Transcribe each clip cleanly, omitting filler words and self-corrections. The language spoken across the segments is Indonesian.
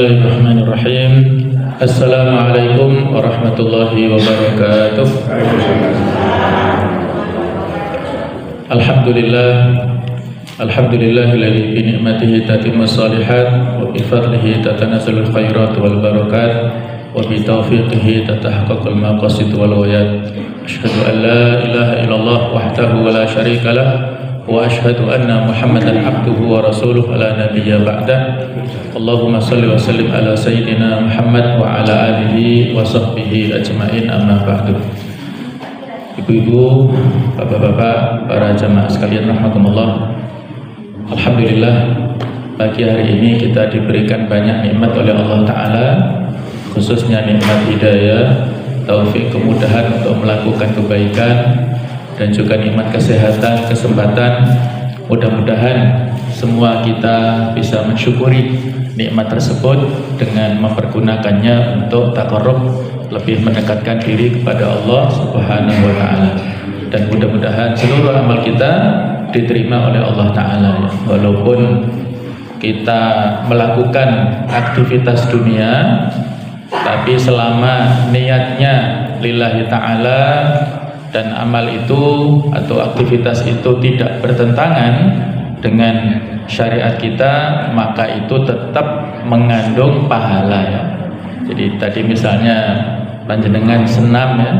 Bismillahirrahmanirrahim. Assalamualaikum warahmatullahi wabarakatuh. Alhamdulillahilladzi bi ni'matihi tatimmu shalihat wa bi fadlihi tatanazzalul khairat wal barakat wa bi taufiqihi tatahaqqaqul maqasid wal ghayat. Asyhadu an la ilaha illallah wahdahu wa la syarikalah wa asyhadu anna Muhammadan abduhu wa rasuluhu la nabiyya ba'dah. Allahumma shalli wa sallim ala sayyidina Muhammad wa ala alihi wa sahbihi ajmain, amma ba'du. Ibu-ibu, bapak-bapak, para jamaah sekalian rahimakumullah. Alhamdulillah, pagi hari ini kita diberikan banyak nikmat oleh Allah Ta'ala, khususnya nikmat hidayah, taufik, kemudahan untuk melakukan kebaikan, dan juga nikmat kesehatan, kesempatan. Mudah-mudahan semua kita bisa mensyukuri nikmat tersebut dengan mempergunakannya untuk taqarrub, lebih mendekatkan diri kepada Allah Subhanahu wa Ta'ala. Dan mudah-mudahan seluruh amal kita diterima oleh Allah Ta'ala, ya. Walaupun kita melakukan aktivitas dunia, tapi selama niatnya lillahi ta'ala dan amal itu atau aktivitas itu tidak bertentangan dengan syariat kita, maka itu tetap mengandung pahala, ya. Jadi tadi misalnya panjenengan senam, ya,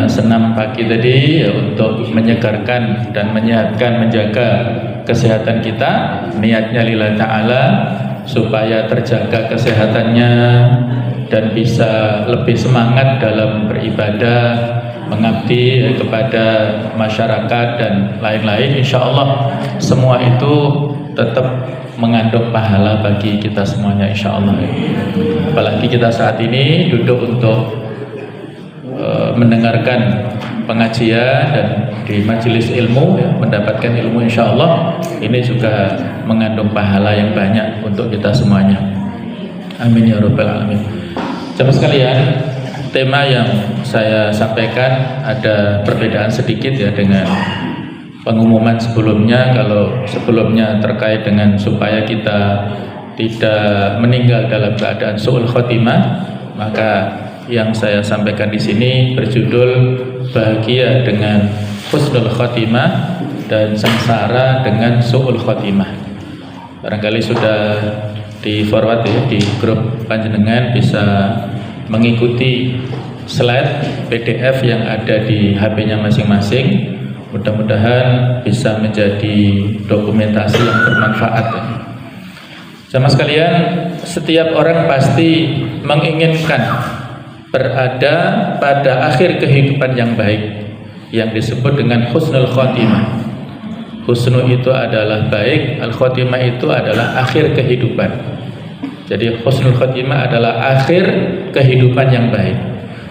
senam pagi tadi, ya, untuk menyegarkan dan menyehatkan, menjaga kesehatan kita, niatnya lillahi ta'ala supaya terjaga kesehatannya dan bisa lebih semangat dalam beribadah, mengabdi kepada masyarakat dan lain-lain. Insya Allah semua itu tetap mengandung pahala bagi kita semuanya, insya Allah. Apalagi kita saat ini duduk untuk mendengarkan pengajian dan di majelis ilmu, ya, mendapatkan ilmu, insya Allah ini juga mengandung pahala yang banyak untuk kita semuanya. Amin ya rabbal alamin. Jemaah sekalian, tema yang saya sampaikan ada perbedaan sedikit, ya, dengan pengumuman sebelumnya. Kalau sebelumnya terkait dengan supaya kita tidak meninggal dalam keadaan su'ul khotimah, maka yang saya sampaikan di sini berjudul bahagia dengan husnul khotimah dan sengsara dengan su'ul khotimah. Barangkali sudah di forward, ya, di grup panjenengan, bisa mengikuti slide PDF yang ada di HP-nya masing-masing. Mudah-mudahan bisa menjadi dokumentasi yang bermanfaat, ya. Sama sekalian, setiap orang pasti menginginkan berada pada akhir kehidupan yang baik, yang disebut dengan husnul khotimah. Husnu itu adalah baik, al-khotimah itu adalah akhir kehidupan. Jadi husnul khotimah adalah akhir kehidupan yang baik,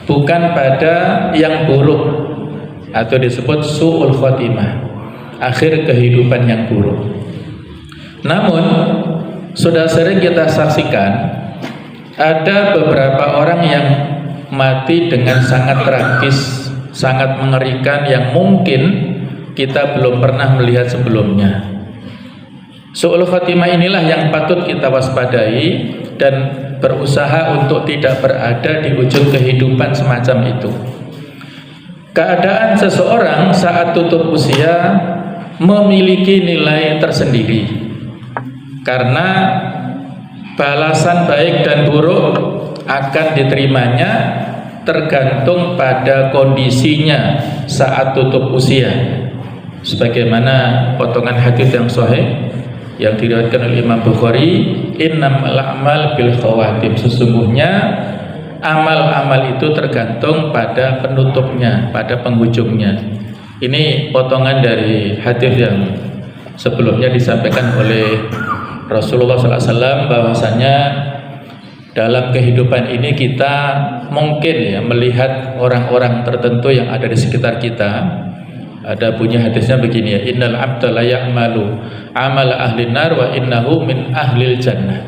bukan pada yang buruk atau disebut su'ul khotimah, akhir kehidupan yang buruk. Namun sudah sering kita saksikan ada beberapa orang yang mati dengan sangat tragis, sangat mengerikan, yang mungkin kita belum pernah melihat sebelumnya. Su'ul khotimah inilah yang patut kita waspadai dan berusaha untuk tidak berada di ujung kehidupan semacam itu. Keadaan seseorang saat tutup usia memiliki nilai tersendiri, karena balasan baik dan buruk akan diterimanya tergantung pada kondisinya saat tutup usia. Sebagaimana potongan hadis yang sahih yang diriwayatkan oleh Imam Bukhari, innamal a'mal bil khawatim, sesungguhnya amal-amal itu tergantung pada penutupnya, pada penghujungnya. Ini potongan dari hadis yang sebelumnya disampaikan oleh Rasulullah SAW, bahwasanya dalam kehidupan ini kita mungkin, ya, melihat orang-orang tertentu yang ada di sekitar kita. Ada bunyi hadisnya begini, ya, innal abda la ya'malu amal ahli nar wa innahu min ahlil jannah.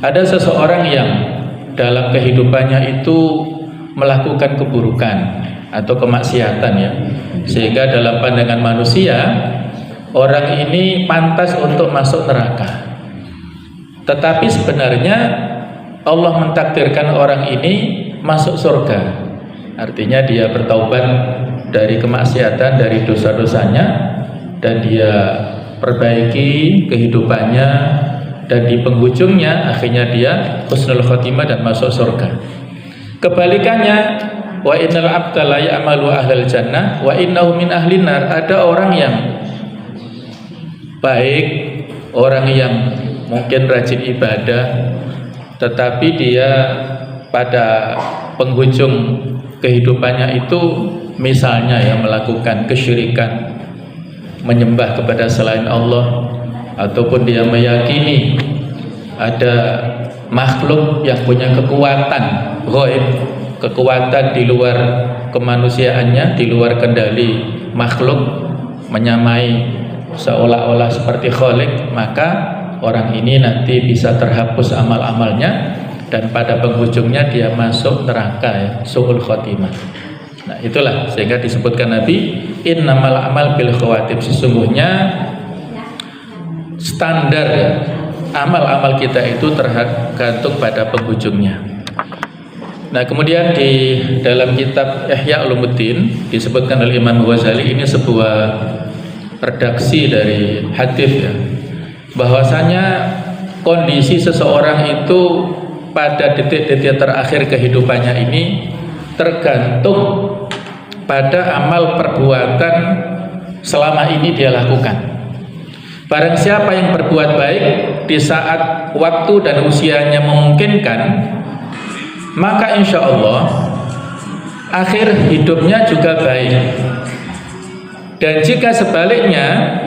Ada seseorang yang dalam kehidupannya itu melakukan keburukan atau kemaksiatan, ya, sehingga dalam pandangan manusia orang ini pantas untuk masuk neraka. Tetapi sebenarnya Allah mentakdirkan orang ini masuk surga, artinya dia bertaubat dari kemaksiatan, dari dosa-dosanya, dan dia perbaiki kehidupannya, dan di penghujungnya akhirnya dia husnul khotimah dan masuk surga. Kebalikannya, wa innal abda la ya'malu ahlal jannah wa innahu min ahlin nar. Ada orang yang baik, orang yang mungkin rajin ibadah, tetapi dia pada penghujung kehidupannya itu misalnya ya melakukan kesyirikan, menyembah kepada selain Allah, ataupun dia meyakini ada makhluk yang punya kekuatan ghaib, kekuatan di luar kemanusiaannya, di luar kendali makhluk, menyamai seolah-olah seperti Khalik, maka orang ini nanti bisa terhapus amal-amalnya dan pada penghujungnya dia masuk neraka ya, su'ul khotimah. Nah itulah sehingga disebutkan Nabi, innamal amal bil khawatim, sesungguhnya standar ya, amal-amal kita itu tergantung pada penghujungnya. Nah kemudian di dalam kitab Ihya Ulumuddin disebutkan oleh Imam Ghazali, ini sebuah redaksi dari hadis ya, bahwasanya kondisi seseorang itu pada detik-detik terakhir kehidupannya ini tergantung pada amal perbuatan selama ini dia lakukan. Barang siapa yang berbuat baik di saat waktu dan usianya memungkinkan, maka insya Allah akhir hidupnya juga baik. Dan jika sebaliknya,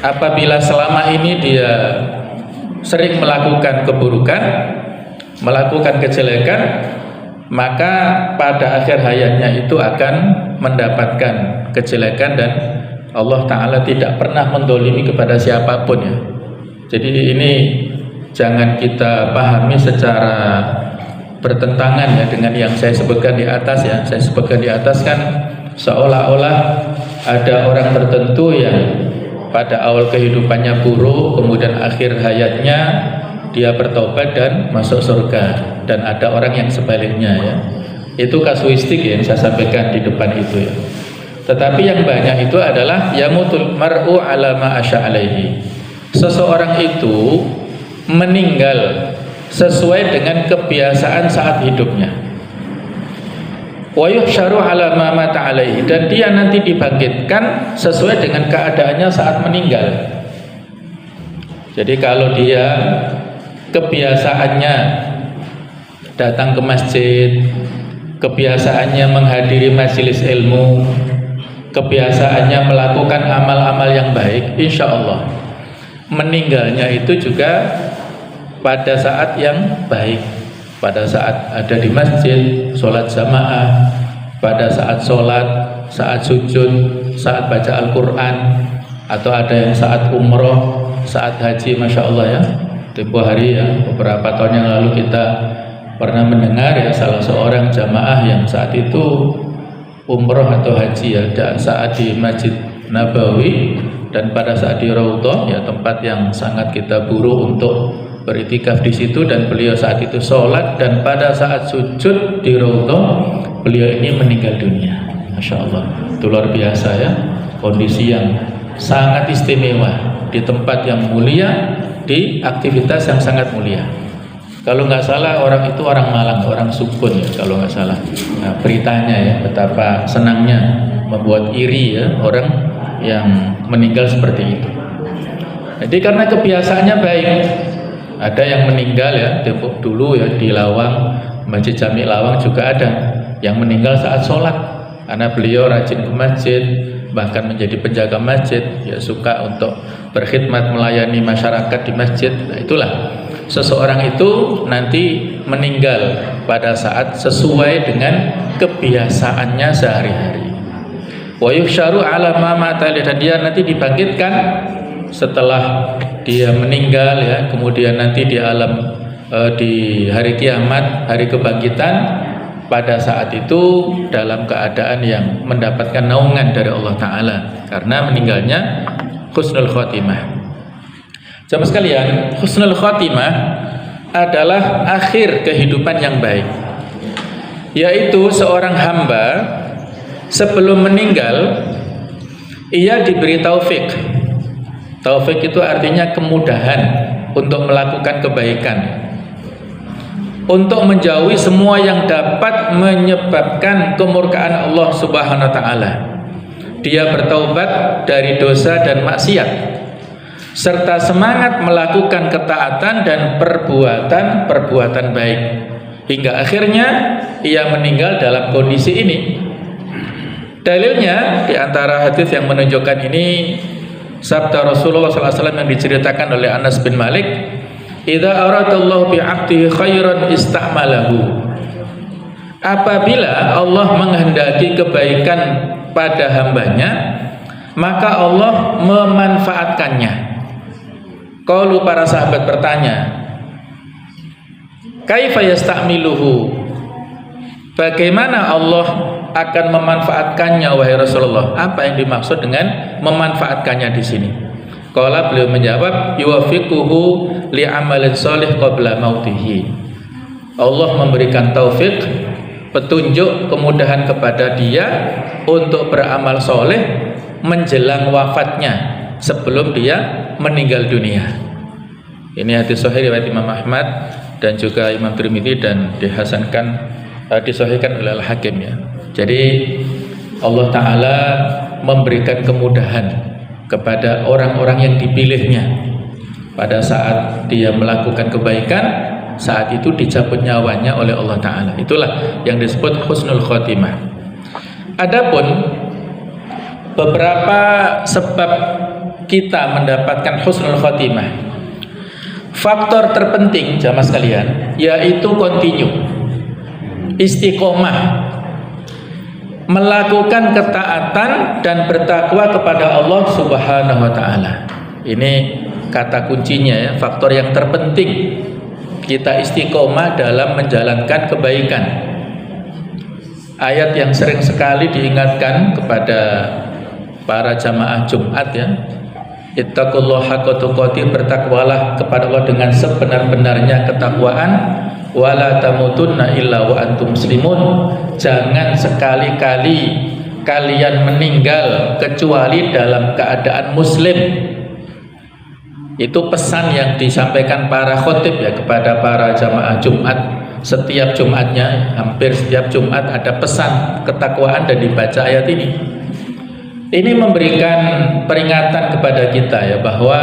apabila selama ini dia sering melakukan keburukan, melakukan kejelekan, maka pada akhir hayatnya itu akan mendapatkan kejelekan dan Allah Ta'ala tidak pernah mendolimi kepada siapapun ya. Jadi ini jangan kita pahami secara bertentangan ya dengan yang saya sebutkan di atas ya. Saya sebutkan di atas kan seolah-olah ada orang tertentu yang pada awal kehidupannya buruk, kemudian akhir hayatnya dia bertobat dan masuk surga, dan ada orang yang sebaliknya ya. Itu kasuistik yang saya sampaikan di depan itu ya. Tetapi yang banyak itu adalah yamutul mar'u ala ma asya alaihi. Seseorang itu meninggal sesuai dengan kebiasaan saat hidupnya. Wa yuhsyaru ala ma mata alaihi, dan dia nanti dibangkitkan sesuai dengan keadaannya saat meninggal. Jadi kalau dia kebiasaannya datang ke masjid, kebiasaannya menghadiri majelis ilmu, kebiasaannya melakukan amal-amal yang baik, insya Allah meninggalnya itu juga pada saat yang baik, pada saat ada di masjid, sholat jamaah, pada saat sholat, saat sujud, saat baca Al-Quran, atau ada yang saat umroh, saat haji, masya Allah ya. Tempoh hari ya, beberapa tahun yang lalu kita pernah mendengar ya salah seorang jamaah yang saat itu umroh atau haji ya, dan saat di Masjid Nabawi dan pada saat di Raudhah ya, tempat yang sangat kita buru untuk beritikaf di situ, dan beliau saat itu sholat, dan pada saat sujud di Raudhah beliau ini meninggal dunia. Masya Allah, itu luar biasa ya, kondisi yang sangat istimewa di tempat yang mulia, di aktivitas yang sangat mulia. Kalau nggak salah orang itu orang Malang, orang Sukun ya kalau nggak salah. Nah, beritanya ya betapa senangnya, membuat iri ya orang yang meninggal seperti itu. Jadi karena kebiasaannya baik, ada yang meninggal ya dulu ya di Lawang, Masjid Jami Lawang juga ada yang meninggal saat sholat, karena beliau rajin ke masjid, bahkan menjadi penjaga masjid ya, suka untuk berkhidmat melayani masyarakat di masjid. Nah, itulah seseorang itu nanti meninggal pada saat sesuai dengan kebiasaannya sehari-hari. Wa yuhsyaru ala ma mata, dan dia nanti dibangkitkan setelah dia meninggal ya, kemudian nanti di alam di hari kiamat, hari kebangkitan, pada saat itu dalam keadaan yang mendapatkan naungan dari Allah Ta'ala karena meninggalnya husnul khotimah. Jamaah sekalian, husnul khotimah adalah akhir kehidupan yang baik, yaitu seorang hamba sebelum meninggal ia diberi taufik. Taufik itu artinya kemudahan untuk melakukan kebaikan, untuk menjauhi semua yang dapat menyebabkan kemurkaan Allah Subhanahu wa taala. Dia bertaubat dari dosa dan maksiat serta semangat melakukan ketaatan dan perbuatan baik hingga akhirnya ia meninggal dalam kondisi ini. Dalilnya di antara hadis yang menunjukkan ini sabda Rasulullah SAW yang diceritakan oleh Anas bin Malik, "Idza aradallahu bi'abdihi khairan ista'malahu." Apabila Allah menghendaki kebaikan pada hambanya, maka Allah memanfaatkannya. Qalu, para sahabat bertanya, kaifa yasta'miluhu? Bagaimana Allah akan memanfaatkannya wahai Rasulullah? Apa yang dimaksud dengan memanfaatkannya di sini? Qala, beliau menjawab, yuwaffiquhu li'amalin shalih qabla mautihi. Allah memberikan taufik, petunjuk, kemudahan kepada dia untuk beramal soleh menjelang wafatnya, sebelum dia meninggal dunia. Ini hadis sahih riwayat Imam Ahmad dan juga Imam Tirmidzi dan disahihkan oleh Al-Hakim ya. Jadi Allah Ta'ala memberikan kemudahan kepada orang-orang yang dipilihnya. Pada saat dia melakukan kebaikan, saat itu dicabut nyawanya oleh Allah Ta'ala. Itulah yang disebut husnul khotimah. Adapun beberapa sebab kita mendapatkan husnul khotimah, faktor terpenting jamaah sekalian yaitu continue, istiqomah, melakukan ketaatan dan bertakwa kepada Allah Subhanahu wa taala. Ini kata kuncinya ya, faktor yang terpenting kita istiqomah dalam menjalankan kebaikan. Ayat yang sering sekali diingatkan kepada para jamaah Jumat ya, ittaqullaha haqqa tuqatih, bertakwalah kepada Allah dengan sebenar-benarnya ketakwaan, wala tamutunna illa wa antum muslimun, jangan sekali-kali kalian meninggal kecuali dalam keadaan muslim. Itu pesan yang disampaikan para khotib ya kepada para jamaah Jumat. Setiap Jumatnya, hampir setiap Jumat ada pesan ketakwaan dan dibaca ayat ini. Ini memberikan peringatan kepada kita ya, bahwa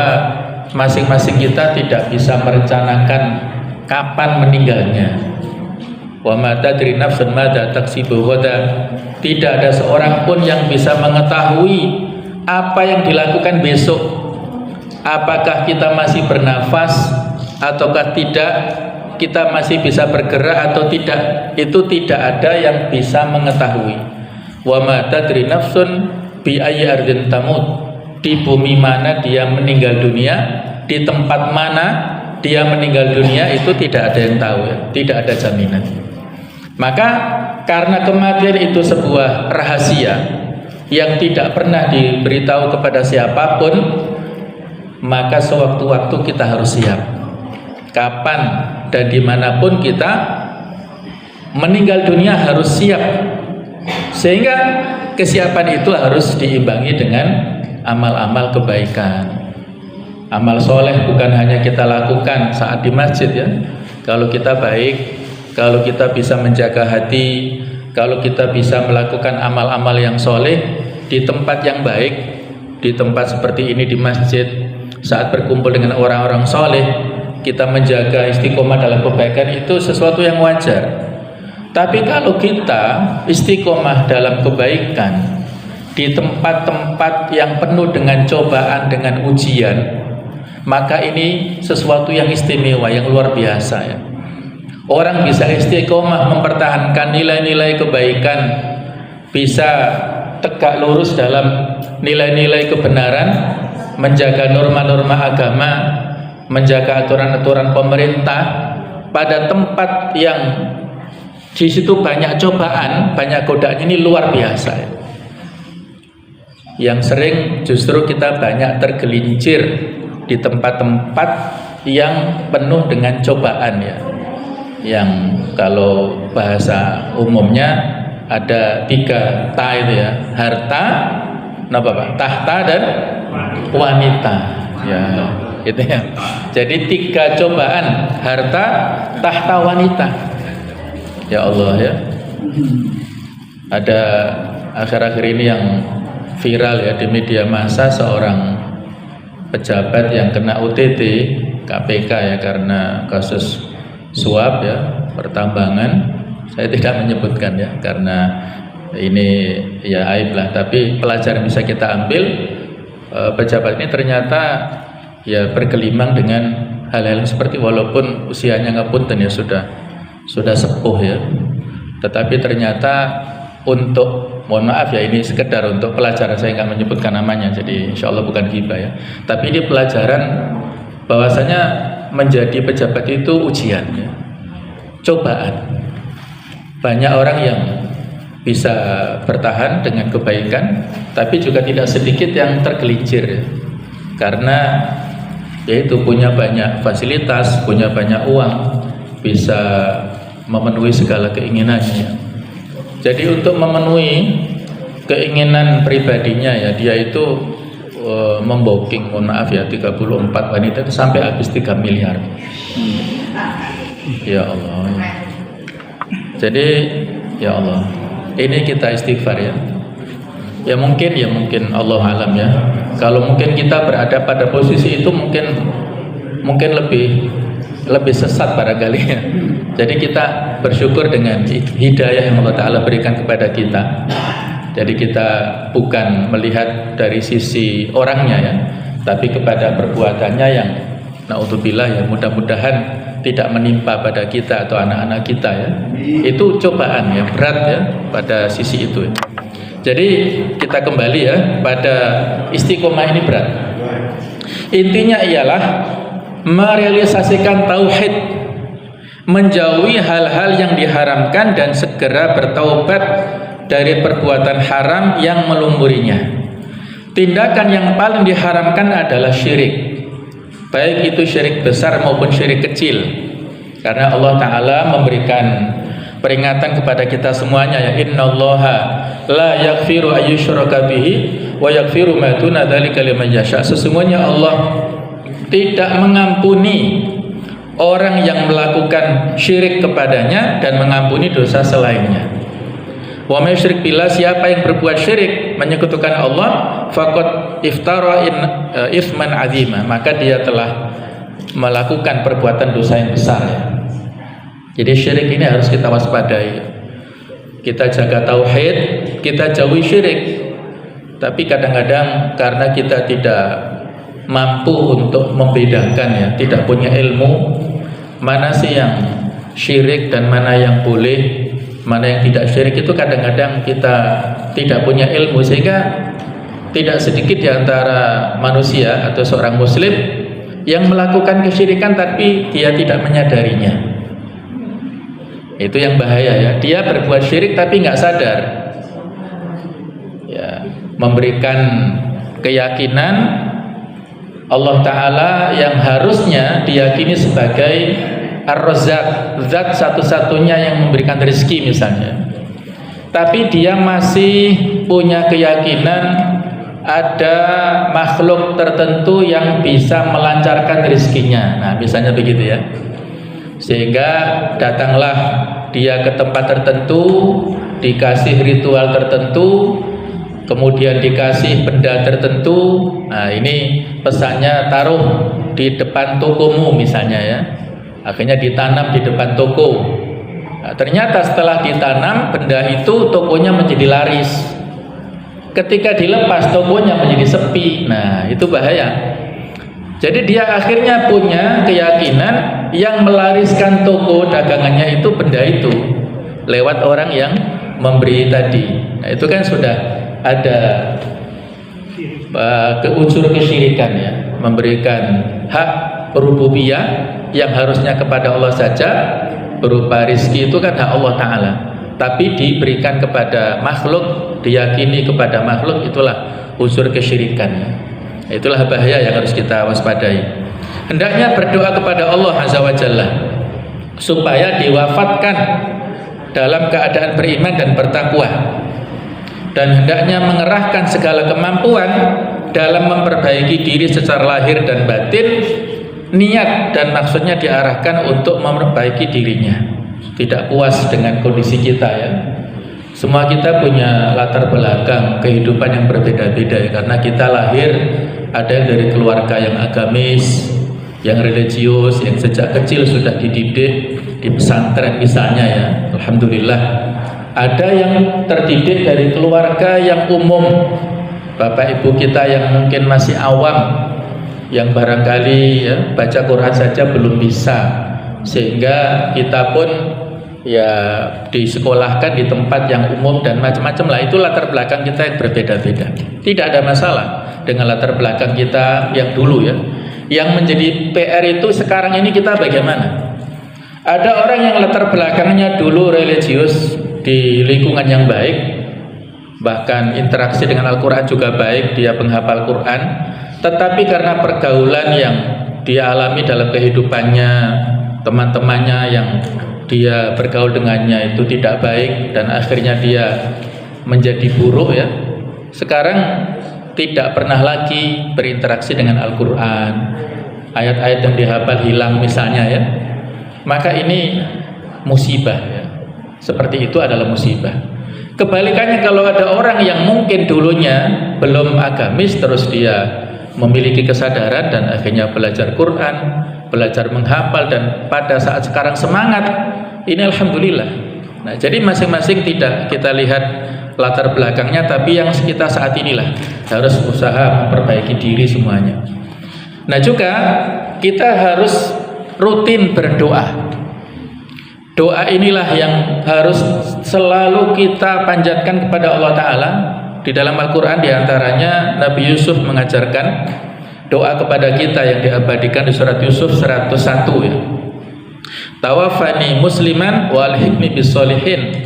masing-masing kita tidak bisa merencanakan kapan meninggalnya. Wa ma tadri nafsun madza taksibu ghadan. Tidak ada seorang pun yang bisa mengetahui apa yang dilakukan besok. Apakah kita masih bernafas ataukah tidak, kita masih bisa bergerak atau tidak, itu tidak ada yang bisa mengetahui. Wa ma tadri nafsun bi ayyi ardin tamut, di bumi mana dia meninggal dunia, di tempat mana dia meninggal dunia, itu tidak ada yang tahu ya, tidak ada jaminan. Maka karena kematian itu sebuah rahasia yang tidak pernah diberitahu kepada siapapun, maka sewaktu-waktu kita harus siap. Kapan dan dimanapun kita meninggal dunia harus siap. Sehingga kesiapan itu harus diimbangi dengan amal-amal kebaikan. Amal soleh bukan hanya kita lakukan saat di masjid ya. Kalau kita baik, kalau kita bisa menjaga hati, kalau kita bisa melakukan amal-amal yang soleh di tempat yang baik, di tempat seperti ini di masjid, saat berkumpul dengan orang-orang soleh, kita menjaga istiqomah dalam kebaikan, itu sesuatu yang wajar. Tapi kalau kita istiqomah dalam kebaikan di tempat-tempat yang penuh dengan cobaan, dengan ujian, maka ini sesuatu yang istimewa, yang luar biasa ya. Orang bisa istiqomah mempertahankan nilai-nilai kebaikan, bisa tegak lurus dalam nilai-nilai kebenaran, menjaga norma-norma agama, menjaga aturan-aturan pemerintah pada tempat yang di situ banyak cobaan, banyak godaan, ini luar biasa ya. Yang sering justru kita banyak tergelincir di tempat-tempat yang penuh dengan cobaan ya. Yang kalau bahasa umumnya ada 3 ta itu ya, harta, apa Pak? Tahta dan wanita. Ya, itu ya. Jadi 3 cobaan, harta, tahta, wanita. Ya Allah ya. Ada akhir-akhir ini yang viral ya di media massa, seorang pejabat yang kena OTT KPK ya karena kasus suap ya, pertambangan. Saya tidak menyebutkan ya karena ini ya aib lah, tapi pelajaran bisa kita ambil. Pejabat ini ternyata ya bergelimang dengan hal-hal seperti, walaupun usianya ngapunten ya sudah sepuh ya, tetapi ternyata untuk, mohon maaf ya, ini sekedar untuk pelajaran, saya nggak menyebutkan namanya, jadi insya Allah bukan ghibah ya, tapi ini pelajaran bahwasanya menjadi pejabat itu ujian ya, cobaan. Banyak orang yang bisa bertahan dengan kebaikan, tapi juga tidak sedikit yang tergelincir ya. Karena yaitu punya banyak fasilitas, punya banyak uang, bisa memenuhi segala keinginannya. Jadi untuk memenuhi keinginan pribadinya ya, dia itu membooking, mohon maaf ya, 34 wanita itu sampai habis 3 miliar. Ya Allah. Jadi ya Allah, ini kita istighfar ya. Ya mungkin Allah alam ya. Kalau mungkin kita berada pada posisi itu mungkin lebih sesat barangkali ya. Jadi kita bersyukur dengan hidayah yang Allah Ta'ala berikan kepada kita. Jadi kita bukan melihat dari sisi orangnya ya, tapi kepada perbuatannya yang naudzubillah ya, mudah-mudahan tidak menimpa pada kita atau anak-anak kita ya. Itu cobaan ya, berat ya pada sisi itu ya. Jadi kita kembali ya pada istiqomah ini berat. Intinya ialah merealisasikan tauhid, menjauhi hal-hal yang diharamkan dan segera bertaubat dari perbuatan haram yang melumburinya. Tindakan yang paling diharamkan adalah syirik, baik itu syirik besar maupun syirik kecil, karena Allah Ta'ala memberikan peringatan kepada kita semuanya ya, innallaha la yaghfiru ayyushraka bihi wa yaghfiru ma duna dzalika liman yasha. Sesungguhnya Allah tidak mengampuni orang yang melakukan syirik kepadanya dan mengampuni dosa selainnya. Wa may yusyrik billah, siapa yang berbuat syirik menyekutukan Allah, faqad iftara itsman azima, maka dia telah melakukan perbuatan dosa yang besar ya. Jadi syirik ini harus kita waspadai. Kita jaga tauhid, kita jauhi syirik. Tapi kadang-kadang karena kita tidak mampu untuk membedakan ya, tidak punya ilmu mana sih yang syirik dan mana yang boleh, mana yang tidak syirik, itu kadang-kadang kita tidak punya ilmu, sehingga tidak sedikit di antara manusia atau seorang muslim yang melakukan kesyirikan tapi dia tidak menyadarinya. Itu yang bahaya ya. Dia berbuat syirik tapi nggak sadar. Ya, memberikan keyakinan Allah Ta'ala yang harusnya diyakini sebagai Ar-Razzaq, zat satu-satunya yang memberikan rezeki misalnya, tapi dia masih punya keyakinan ada makhluk tertentu yang bisa melancarkan rezekinya. Nah misalnya begitu ya, sehingga datanglah dia ke tempat tertentu, dikasih ritual tertentu, kemudian dikasih benda tertentu. Nah ini pesannya, taruh di depan tokomu misalnya ya. Akhirnya ditanam di depan toko. Nah, ternyata setelah ditanam benda itu, tokonya menjadi laris. Ketika dilepas, tokonya menjadi sepi. Nah itu bahaya. Jadi dia akhirnya punya keyakinan yang melariskan toko dagangannya itu, benda itu, lewat orang yang memberi tadi. Nah itu kan sudah ada keunsur kesyirikan ya, memberikan hak rububiyah yang harusnya kepada Allah saja, berupa rizki itu kan hak Allah Ta'ala, tapi diberikan kepada makhluk, diyakini kepada makhluk, itulah unsur kesyirikan. Itulah bahaya yang harus kita waspadai. hendaknya berdoa kepada Allah Azza wa Jalla supaya diwafatkan dalam keadaan beriman dan bertakwa, dan hendaknya mengerahkan segala kemampuan dalam memperbaiki diri secara lahir dan batin. Niat dan maksudnya diarahkan untuk memperbaiki dirinya, tidak puas dengan kondisi kita ya. Semua kita punya latar belakang kehidupan yang berbeda-beda ya, karena kita lahir ada yang dari keluarga yang agamis, yang religius, yang sejak kecil sudah dididik di pesantren misalnya ya, alhamdulillah. Ada yang terdidik dari keluarga yang umum, bapak ibu kita yang mungkin masih awam, yang barangkali ya baca Quran saja belum bisa, sehingga kita pun ya disekolahkan di tempat yang umum dan macam-macam lah. Itu latar belakang kita yang berbeda-beda. Tidak ada masalah dengan latar belakang kita yang dulu ya. Yang menjadi PR itu sekarang ini kita bagaimana? Ada orang yang latar belakangnya dulu religius di lingkungan yang baik, bahkan interaksi dengan Al-Quran juga baik, dia penghafal Quran, tetapi karena pergaulan yang dia alami dalam kehidupannya, teman-temannya yang dia bergaul dengannya itu tidak baik, dan akhirnya dia menjadi buruk ya. Sekarang tidak pernah lagi berinteraksi dengan Al-Quran, ayat-ayat yang dihafal hilang misalnya ya. Maka ini musibah ya. Seperti itu adalah musibah. Kebalikannya, kalau ada orang yang mungkin dulunya belum agamis, terus dia memiliki kesadaran dan akhirnya belajar Quran, belajar menghafal, dan pada saat sekarang semangat, ini alhamdulillah. Nah, jadi masing-masing tidak kita lihat latar belakangnya, tapi yang kita saat inilah harus usaha memperbaiki diri semuanya. Nah, juga kita harus rutin berdoa. Doa inilah yang harus selalu kita panjatkan kepada Allah Ta'ala. Di dalam Al-Quran diantaranya Nabi Yusuf mengajarkan doa kepada kita yang diabadikan di surat Yusuf 101 ya. Tawafani musliman walhiqni bisolihin.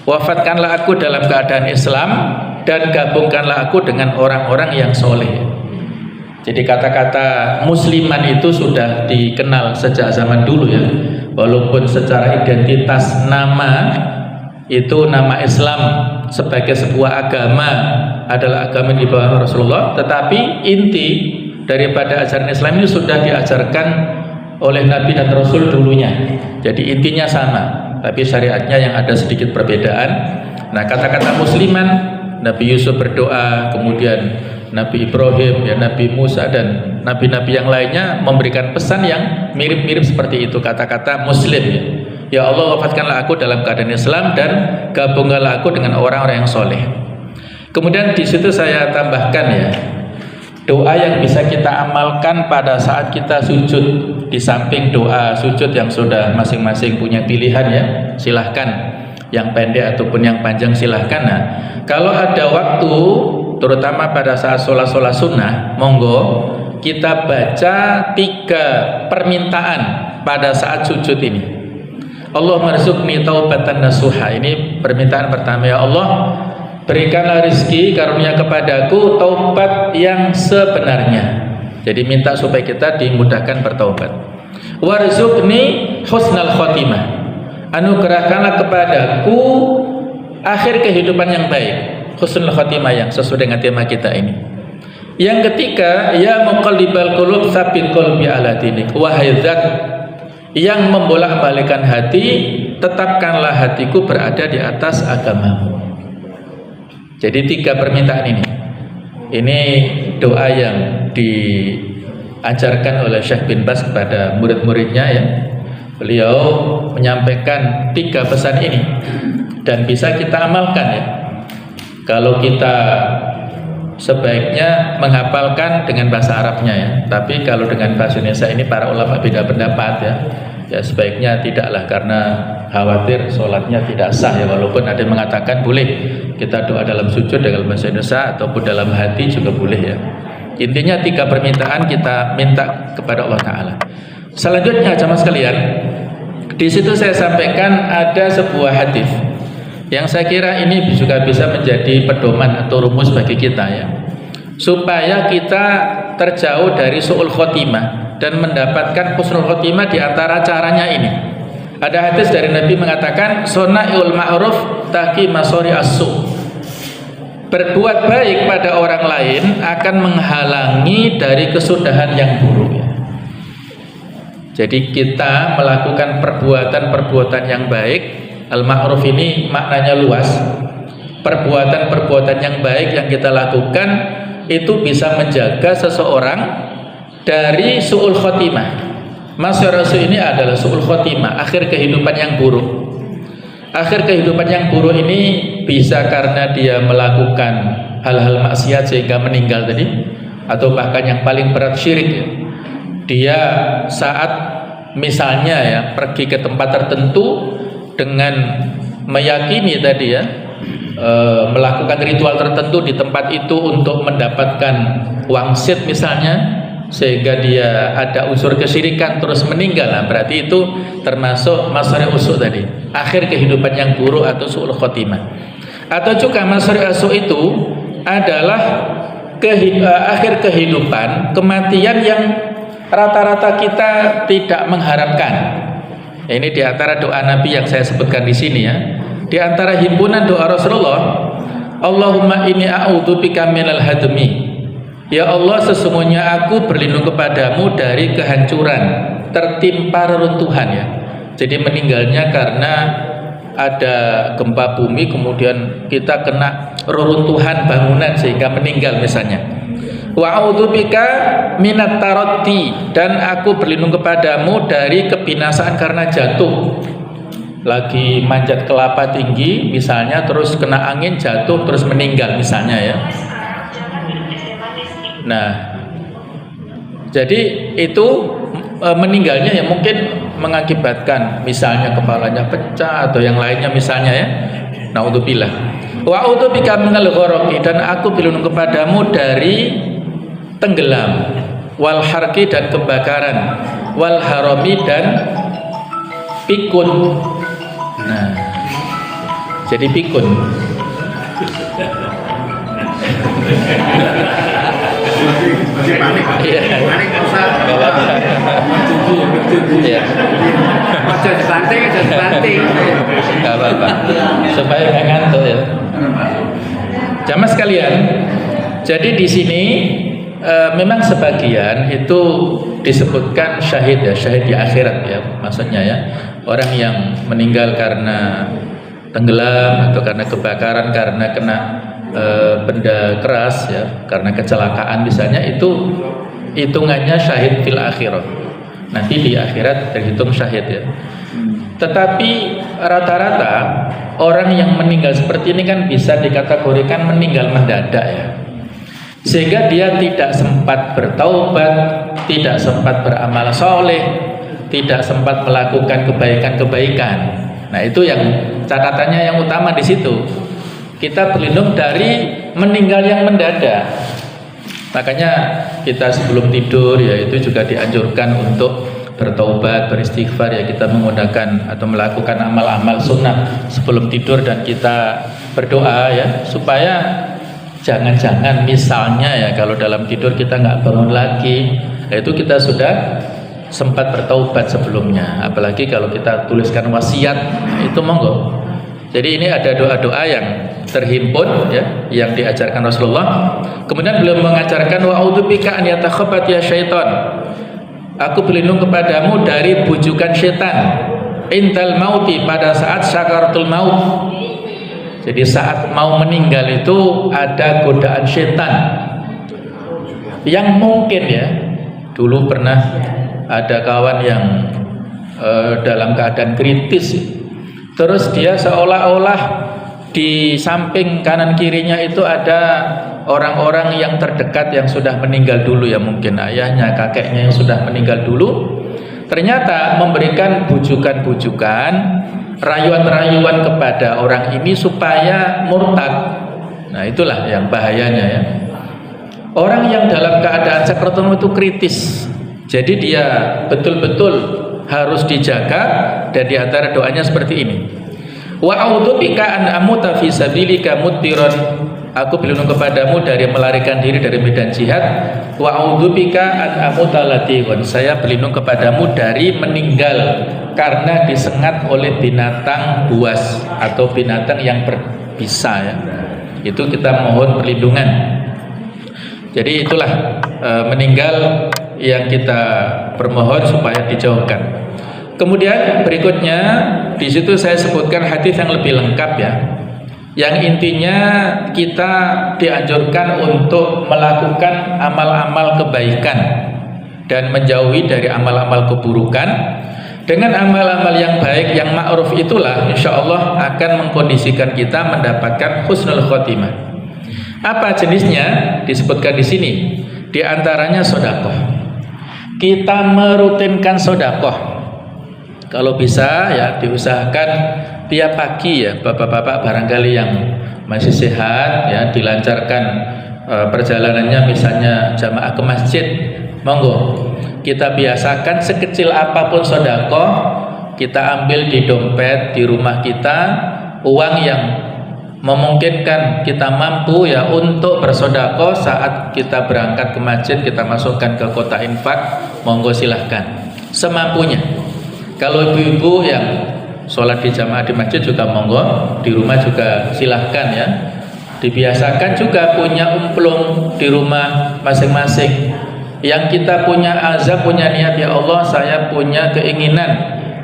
Wafatkanlah aku dalam keadaan Islam dan gabungkanlah aku dengan orang-orang yang soleh. Jadi kata-kata musliman itu sudah dikenal sejak zaman dulu ya. Walaupun secara identitas nama itu nama Islam sebagai sebuah agama adalah agama di bawah Rasulullah, tetapi inti daripada ajaran Islam ini sudah diajarkan oleh Nabi dan Rasul dulunya. Jadi intinya sama, tapi syariatnya yang ada sedikit perbedaan. Nah, kata-kata musliman, Nabi Yusuf berdoa, kemudian Nabi Ibrahim, ya Nabi Musa, dan nabi-nabi yang lainnya memberikan pesan yang mirip-mirip seperti itu, kata-kata muslim ya. Ya Allah, wafatkanlah aku dalam keadaan Islam dan gabungkanlah aku dengan orang-orang yang soleh. Kemudian di situ saya tambahkan ya, doa yang bisa kita amalkan pada saat kita sujud, di samping doa sujud yang sudah masing-masing punya pilihan ya, silahkan yang pendek ataupun yang panjang silahkan. Nah, kalau ada waktu, terutama pada saat sholat sunnah, monggo kita baca 3 permintaan pada saat sujud ini. Allah marzuqni taubatan nasuha. Ini permintaan pertama, ya Allah, berikanlah rezeki karunia kepadaku taubat yang sebenarnya. Jadi minta supaya kita dimudahkan bertaubat. Warzuqni husnal khotimah. Anugerahkanlah kepadaku akhir kehidupan yang baik, husnul khotimah, yang sesuai dengan tema kita ini. Yang ketiga, ya muqallibal qulub tsabbit qalbi ala dinik. Wahai zat yang membolak-balikan hati, tetapkanlah hatiku berada di atas agamamu. Jadi 3 permintaan ini. Ini doa yang diajarkan oleh Syekh bin Baz kepada murid-muridnya ya. Beliau menyampaikan 3 pesan ini dan bisa kita amalkan ya. Kalau kita sebaiknya menghafalkan dengan bahasa Arabnya ya. Tapi kalau dengan bahasa Indonesia ini para ulama beda pendapat ya. Ya sebaiknya tidaklah, karena khawatir sholatnya tidak sah ya. Walaupun ada yang mengatakan boleh kita doa dalam sujud dengan bahasa Indonesia ataupun dalam hati juga boleh ya. Intinya 3 permintaan kita minta kepada Allah Ta'ala. Selanjutnya jamaah sekalian, di situ saya sampaikan ada sebuah hadis yang saya kira ini juga bisa menjadi pedoman atau rumus bagi kita ya, supaya kita terjauh dari su'ul khotimah, dan mendapatkan husnul khotimah di antara caranya ini. Ada hadis dari Nabi mengatakan, "Sonaiul ma'ruf taqi masori as-su." Berbuat baik pada orang lain akan menghalangi dari kesudahan yang buruk. Jadi kita melakukan perbuatan-perbuatan yang baik. Al-ma'ruf ini maknanya luas. Perbuatan-perbuatan yang baik yang kita lakukan itu bisa menjaga seseorang dari su'ul khotimah. Masyarakat ini adalah su'ul khotimah, akhir kehidupan yang buruk. Akhir kehidupan yang buruk ini bisa karena dia melakukan hal-hal maksiat sehingga meninggal tadi, atau bahkan yang paling berat syirik. Dia saat misalnya ya pergi ke tempat tertentu dengan meyakini tadi ya melakukan ritual tertentu di tempat itu untuk mendapatkan wangsit misalnya, sehingga dia ada unsur kesyirikan terus meninggal. Nah, berarti itu termasuk masari usuk tadi, akhir kehidupan yang buruk atau su'ul khotimah. Atau juga masari usuk itu adalah akhir kehidupan, kematian yang rata-rata kita tidak mengharapkan. Ini di antara doa Nabi yang saya sebutkan di sini ya. Di antara himpunan doa Rasulullah, Allahumma inni a'udzubika minal hadmi. Ya Allah, sesungguhnya aku berlindung kepadamu dari kehancuran, tertimpa reruntuhan ya. Jadi meninggalnya karena ada gempa bumi, kemudian kita kena reruntuhan bangunan sehingga meninggal misalnya. Wa a'udzubika minat taraddi, dan aku berlindung kepadamu dari kebinasaan karena jatuh. Lagi manjat kelapa tinggi misalnya, terus kena angin jatuh terus meninggal misalnya ya. Nah, jadi itu meninggalnya ya mungkin mengakibatkan misalnya kepalanya pecah atau yang lainnya misalnya ya. Naudzubillah. Wa a'udzubika minal gharaqi, dan aku berlindung kepadamu dari tenggelam, wal harqi dan kebakaran, wal harami dan pikun. Nah, jadi pikun. Panik. Panik Ustaz. Iya. Aja dibanting. Enggak apa-apa. Supaya enggak ngantuk ya. Jamaah sekalian, jadi di sini memang sebagian itu disebutkan syahid ya, syahid di akhirat ya, maksudnya ya, orang yang meninggal karena tenggelam atau karena kebakaran, karena kena benda keras ya, karena kecelakaan misalnya, itu hitungannya syahid fil akhirah. Nanti di akhirat terhitung syahid ya. Tetapi rata-rata orang yang meninggal seperti ini kan bisa dikategorikan meninggal mendadak ya, sehingga dia tidak sempat bertaubat, tidak sempat beramal soleh, tidak sempat melakukan kebaikan-kebaikan. Nah, itu yang catatannya yang utama di situ. Kita berlindung dari meninggal yang mendadak. Makanya kita sebelum tidur ya itu juga dianjurkan untuk bertaubat, beristighfar ya, kita menggunakan atau melakukan amal-amal sunnah sebelum tidur, dan kita berdoa ya supaya jangan-jangan misalnya ya kalau dalam tidur kita nggak bangun lagi, itu kita sudah sempat bertaubat sebelumnya. Apalagi kalau kita tuliskan wasiat, itu monggo. Jadi ini ada doa-doa yang terhimpun ya, yang diajarkan Rasulullah. Kemudian beliau mengajarkan wa a'udzubika an yatakhabbat ya syaitan. Aku berlindung kepadamu dari bujukan setan. Intal mauti, pada saat sakaratul maut. Jadi saat mau meninggal itu ada godaan setan. Yang mungkin ya, dulu pernah ada kawan yang dalam keadaan kritis, terus dia seolah-olah di samping kanan kirinya itu ada orang-orang yang terdekat yang sudah meninggal dulu ya, mungkin ayahnya, kakeknya yang sudah meninggal dulu. Ternyata memberikan bujukan-bujukan, rayuan-rayuan kepada orang ini supaya murtad. Nah, itulah yang bahayanya ya. Orang yang dalam keadaan sakaratul maut itu kritis. Jadi dia betul-betul harus dijaga, dan di antara doanya seperti ini. Wa a'udzubika an amuta fi sabilika mudbiran. aku berlindung kepadamu dari melarikan diri dari medan jihad. Wa a'udzubika an amuta latighun, saya berlindung kepadamu dari meninggal karena disengat oleh binatang buas atau binatang yang berbisa ya. Itu kita mohon perlindungan. Jadi itulah meninggal yang kita permohon supaya dijauhkan. Kemudian berikutnya di situ saya sebutkan hadis yang lebih lengkap ya. Yang intinya kita dianjurkan untuk melakukan amal-amal kebaikan dan menjauhi dari amal-amal keburukan. Dengan amal-amal yang baik, yang ma'ruf itulah insya Allah akan mengkondisikan kita mendapatkan husnul khotimah. Apa jenisnya? Disebutkan di sini. Di antaranya sedekah. Kita merutinkan sedekah. Kalau bisa ya diusahakan tiap pagi ya, bapak-bapak barangkali yang masih sehat ya, dilancarkan perjalanannya misalnya jamaah ke masjid, monggo kita biasakan sekecil apapun sedekah kita ambil di dompet di rumah kita, uang yang memungkinkan kita mampu ya untuk bersedekah saat kita berangkat ke masjid, kita masukkan ke kotak infak, monggo silahkan semampunya. Kalau ibu-ibu yang sholat di jamaah di masjid juga monggo, di rumah juga silahkan ya. Dibiasakan juga punya umplung di rumah masing-masing. Yang kita punya azam, punya niat, ya Allah saya punya keinginan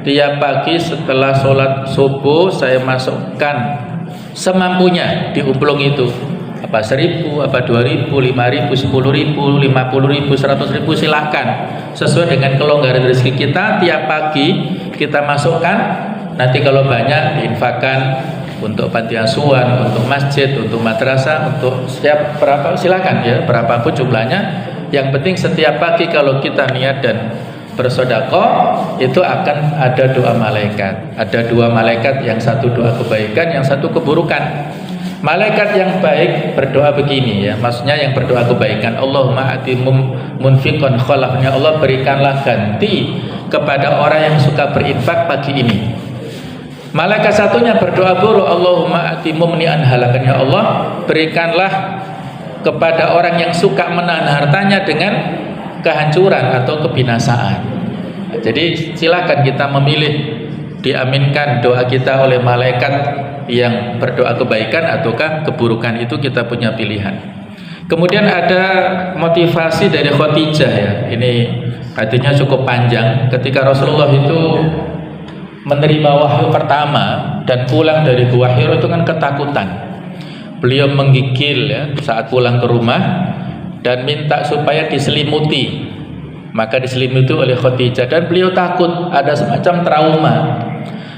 tiap pagi setelah sholat subuh saya masukkan semampunya di umplung itu. Apa 1.000, apa 2.000, 5.000, 10.000, 50.000, 100.000 silahkan. Sesuai dengan kelonggaran rezeki kita, tiap pagi kita masukkan. Nanti kalau banyak diinfakkan untuk panti asuhan, untuk masjid, untuk madrasah, untuk setiap berapa silakan ya, berapapun jumlahnya. Yang penting setiap pagi kalau kita niat dan bersedekah itu akan ada doa malaikat. Ada 2 malaikat, yang satu doa kebaikan, yang satu keburukan. Malaikat yang baik berdoa begini ya, maksudnya yang berdoa kebaikan, Allahumma atimum munfiqan khalafnya, Allah berikanlah ganti kepada orang yang suka berinfak pagi ini. Malaikat satunya berdoa buruk, Allahumma atimum ni'an halakannya, Allah berikanlah kepada orang yang suka menahan hartanya dengan kehancuran atau kebinasaan. Jadi silakan kita memilih, diaminkan doa kita oleh malaikat yang berdoa kebaikan ataukah keburukan, itu kita punya pilihan. Kemudian ada motivasi dari Khadijah ya. Ini hadisnya cukup panjang. Ketika Rasulullah itu menerima wahyu pertama dan pulang dari Gua Hira itu kan ketakutan. Beliau menggigil ya saat pulang ke rumah dan minta supaya diselimuti. Maka diselimuti oleh Khadijah dan beliau takut, ada semacam trauma.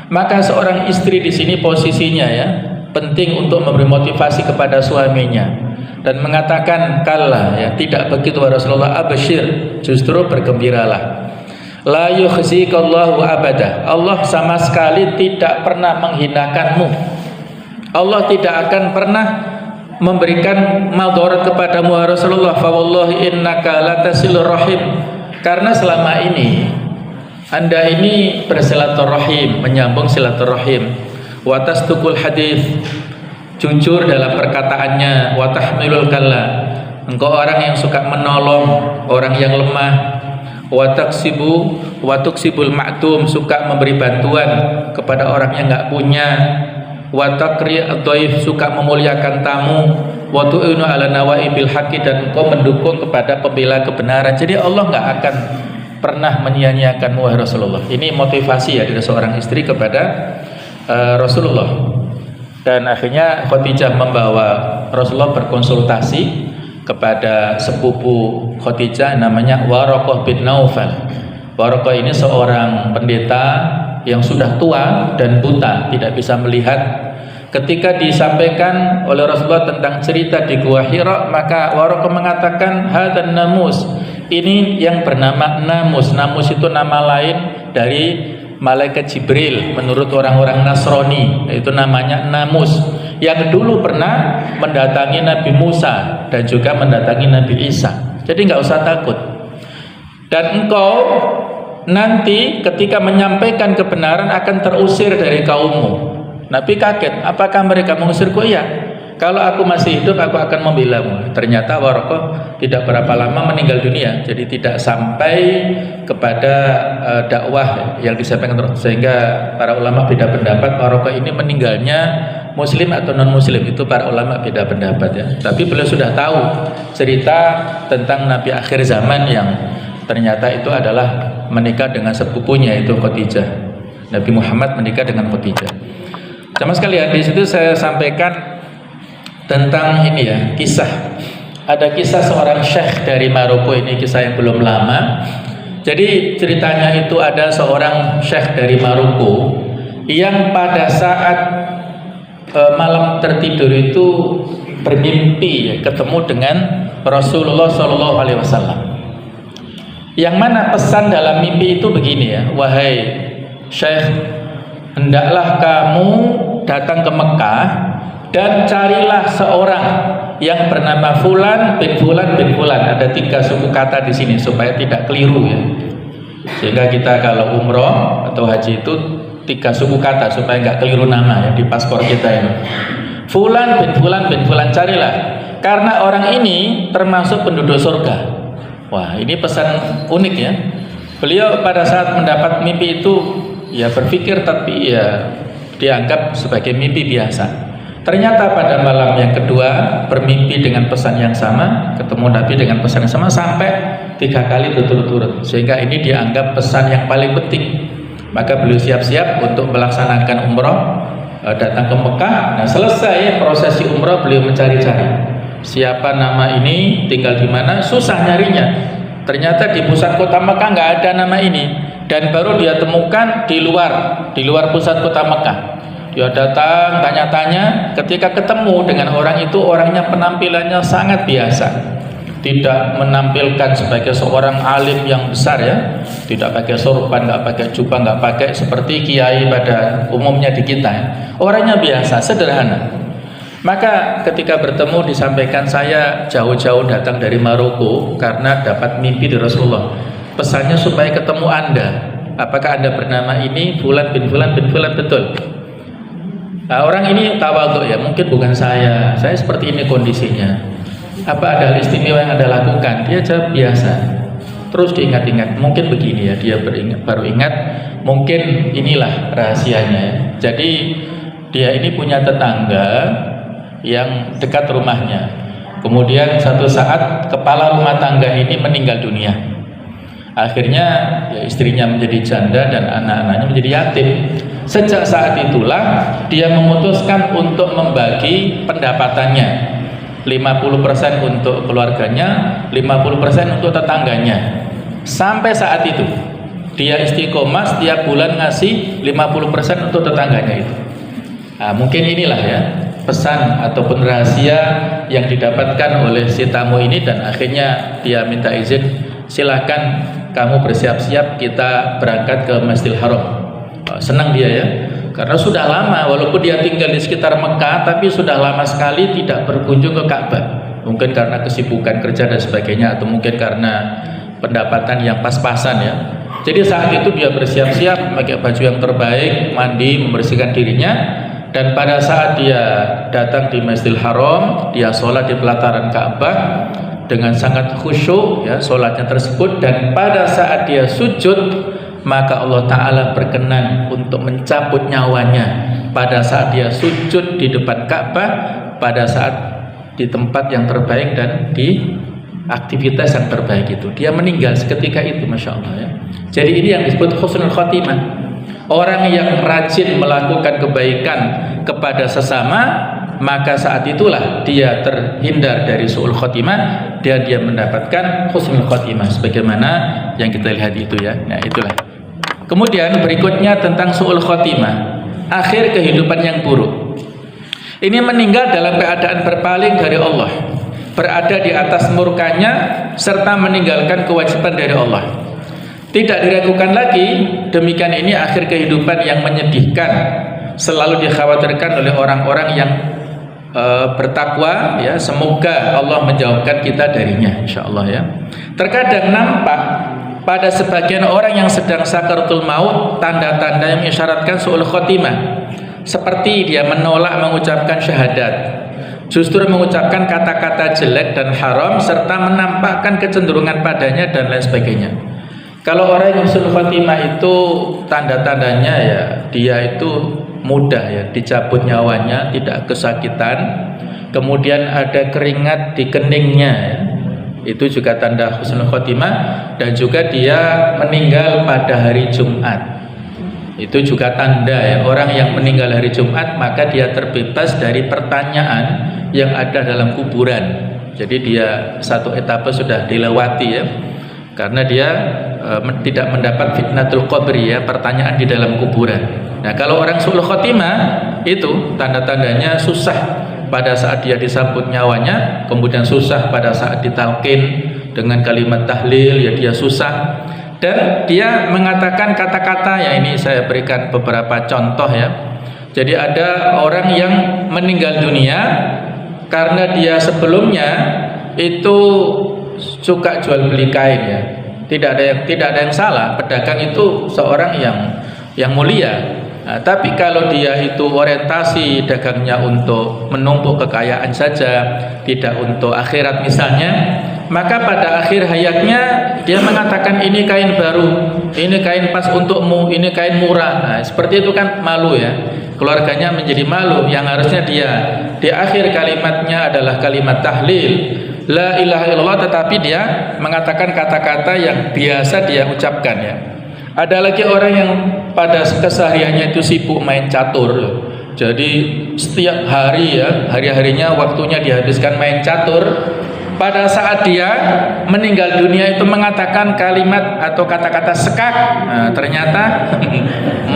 Maka seorang istri di sini posisinya ya penting untuk memberi motivasi kepada suaminya dan mengatakan kalla ya, tidak begitu Rasulullah, absyir, justru bergembiralah. La yukhzikallahu abada, Allah sama sekali tidak pernah menghinakanmu. Allah tidak akan pernah memberikan madarat kepadamu Rasulullah. Fa wallahi innaka latasilur rahim, karena selama ini Anda ini bersilaturahim, menyambung silaturahim, wa tasduqul hadis, jujur dalam perkataannya, wa tahmilul kalla, engkau orang yang suka menolong orang yang lemah, wa tuksibul ma'tum, suka memberi bantuan kepada orang yang enggak punya, wa taqri ad-dhaif, suka memuliakan tamu, wa tu'inu ala nawaibil haqqi, dan engkau mendukung kepada pembela kebenaran. Jadi Allah enggak akan pernah menyia-nyiakanmu wahai Rasulullah. Ini motivasi ya dari seorang istri kepada Rasulullah. Dan akhirnya Khadijah membawa Rasulullah berkonsultasi kepada sepupu Khadijah namanya Waraqah bin Naufal. Waraqah ini seorang pendeta yang sudah tua dan buta, tidak bisa melihat. Ketika disampaikan oleh Rasulullah tentang cerita di Gua Hira, maka Waraqah mengatakan hadan namus, ini yang bernama Namus. Namus itu nama lain dari malaikat Jibril menurut orang-orang Nasrani, itu namanya Namus, yang dulu pernah mendatangi Nabi Musa dan juga mendatangi Nabi Isa. Jadi nggak usah takut. Dan engkau nanti ketika menyampaikan kebenaran akan terusir dari kaummu. Nabi kaget, apakah mereka mengusirku? Iya. kalau aku masih hidup aku akan membelamu. Ternyata Waraqah tidak berapa lama meninggal dunia, jadi tidak sampai kepada dakwah yang disampaikan terus. Sehingga para ulama beda pendapat Waraqah ini meninggalnya muslim atau non muslim, itu para ulama beda pendapat ya. Tapi beliau sudah tahu cerita tentang Nabi akhir zaman yang ternyata itu adalah menikah dengan sepupunya, itu Khadijah. Nabi Muhammad menikah dengan Khadijah. Sama sekalian di situ saya sampaikan tentang ini ya, kisah. Ada kisah seorang syekh dari Maroko, ini kisah yang belum lama. Jadi ceritanya itu ada seorang syekh dari Maroko yang pada saat malam tertidur itu bermimpi ya, ketemu dengan Rasulullah SAW. Yang mana pesan dalam mimpi itu begini ya, wahai syekh, hendaklah kamu datang ke Mekah dan carilah seorang yang bernama Fulan bin Fulan bin Fulan. Ada 3 suku kata di sini supaya tidak keliru ya. Sehingga kita kalau umroh atau haji itu 3 suku kata supaya nggak keliru nama ya di paspor kita ini. Fulan bin Fulan bin Fulan, carilah, karena orang ini termasuk penduduk surga. Wah, ini pesan unik ya. Beliau pada saat mendapat mimpi itu ya berpikir, tapi ya dianggap sebagai mimpi biasa. Ternyata pada malam yang kedua bermimpi dengan pesan yang sama, ketemu Nabi dengan pesan yang sama sampai 3 kali berturut-turut, sehingga ini dianggap pesan yang paling penting. Maka beliau siap-siap untuk melaksanakan umroh, datang ke Mekah. Nah, selesai prosesi umroh beliau mencari-cari siapa nama ini, tinggal di mana, susah nyarinya. Ternyata di pusat kota Mekah nggak ada nama ini, dan baru dia temukan di luar pusat kota Mekah. Dia datang tanya-tanya, ketika ketemu dengan orang itu, orangnya penampilannya sangat biasa, tidak menampilkan sebagai seorang alim yang besar ya, tidak pakai sorban, nggak pakai jubah, nggak pakai seperti kiai pada umumnya di kita ya. Orangnya biasa, sederhana. Maka ketika bertemu disampaikan, saya jauh-jauh datang dari Maroko karena dapat mimpi dari Rasulullah, pesannya supaya ketemu Anda. Apakah Anda bernama ini Fulan bin Fulan bin Fulan? Betul. Nah, orang ini tawadhu ya, mungkin bukan saya seperti ini kondisinya. Apa ada hal istimewa yang Anda lakukan? Dia jawab biasa. Terus diingat-ingat, mungkin begini ya, dia baru ingat, mungkin inilah rahasianya ya. Jadi dia ini punya tetangga yang dekat rumahnya. Kemudian satu saat kepala rumah tangga ini meninggal dunia. Akhirnya ya istrinya menjadi janda dan anak-anaknya menjadi yatim. Sejak saat itulah dia memutuskan untuk membagi pendapatannya, 50% untuk keluarganya, 50% untuk tetangganya. Sampai saat itu dia istiqomah setiap bulan ngasih 50% untuk tetangganya itu. Nah, mungkin inilah ya pesan ataupun rahasia yang didapatkan oleh si tamu ini, dan akhirnya dia minta izin, silakan kamu bersiap-siap, kita berangkat ke Masjidil Haram. Senang dia ya, karena sudah lama, walaupun dia tinggal di sekitar Mekah, tapi sudah lama sekali tidak berkunjung ke Ka'bah. Mungkin karena kesibukan kerja dan sebagainya, atau mungkin karena pendapatan yang pas-pasan ya. Jadi saat itu dia bersiap-siap, memakai baju yang terbaik, mandi, membersihkan dirinya. Dan pada saat dia datang di Masjidil Haram, dia sholat di pelataran Ka'bah dengan sangat khusyuk ya sholatnya tersebut. Dan pada saat dia sujud, maka Allah Ta'ala berkenan untuk mencabut nyawanya pada saat dia sujud di depan Ka'bah, pada saat di tempat yang terbaik dan di aktivitas yang terbaik itu. Dia meninggal seketika itu, Masya Allah ya. Jadi ini yang disebut husnul khotimah. Orang yang rajin melakukan kebaikan kepada sesama, maka saat itulah dia terhindar dari su'ul khotimah, dan dia mendapatkan husnul khotimah sebagaimana yang kita lihat itu ya. Nah, itulah. Kemudian berikutnya tentang su'ul khotimah, akhir kehidupan yang buruk. Ini meninggal dalam keadaan berpaling dari Allah, berada di atas murkanya, serta meninggalkan kewajiban dari Allah. Tidak diragukan lagi, demikian ini akhir kehidupan yang menyedihkan, selalu dikhawatirkan oleh orang-orang yang bertakwa ya. Semoga Allah menjauhkan kita darinya, insyaallah ya. Terkadang nampak pada sebagian orang yang sedang sakaratul maut tanda-tanda yang mengisyaratkan su'ul khotimah, seperti dia menolak mengucapkan syahadat, justru mengucapkan kata-kata jelek dan haram serta menampakkan kecenderungan padanya dan lain sebagainya. Kalau orang yang husnul khotimah itu tanda-tandanya ya dia itu mudah ya dicabut nyawanya, tidak kesakitan, kemudian ada keringat di keningnya ya. Itu juga tanda husnul khotimah, dan juga dia meninggal pada hari Jumat. Itu juga tanda ya, orang yang meninggal hari Jumat maka dia terbebas dari pertanyaan yang ada dalam kuburan. Jadi dia satu etape sudah dilewati ya, karena dia tidak mendapat fitnatul qabri ya, pertanyaan di dalam kuburan. Nah, kalau orang sulh khotimah itu tanda-tandanya susah pada saat dia disambut nyawanya, kemudian susah pada saat ditalqin dengan kalimat tahlil ya dia susah, dan dia mengatakan kata-kata ya, ini saya berikan beberapa contoh ya. Jadi ada orang yang meninggal dunia karena dia sebelumnya itu suka jual beli kain ya. Tidak ada yang salah, pedagang itu seorang yang mulia. Nah, tapi kalau dia itu orientasi dagangnya untuk menumpuk kekayaan saja, tidak untuk akhirat misalnya, maka pada akhir hayatnya dia mengatakan ini kain baru, ini kain pas untukmu, ini kain murah. Nah, seperti itu kan malu ya. Keluarganya menjadi malu. Yang harusnya dia di akhir kalimatnya adalah kalimat tahlil, la ilaha illallah, tetapi dia mengatakan kata-kata yang biasa dia ucapkan ya. Ada lagi orang yang pada kesehariannya itu sibuk main catur. Jadi setiap hari ya, hari-harinya waktunya dihabiskan main catur. Pada saat dia meninggal dunia itu mengatakan kalimat atau kata-kata sekak, nah, ternyata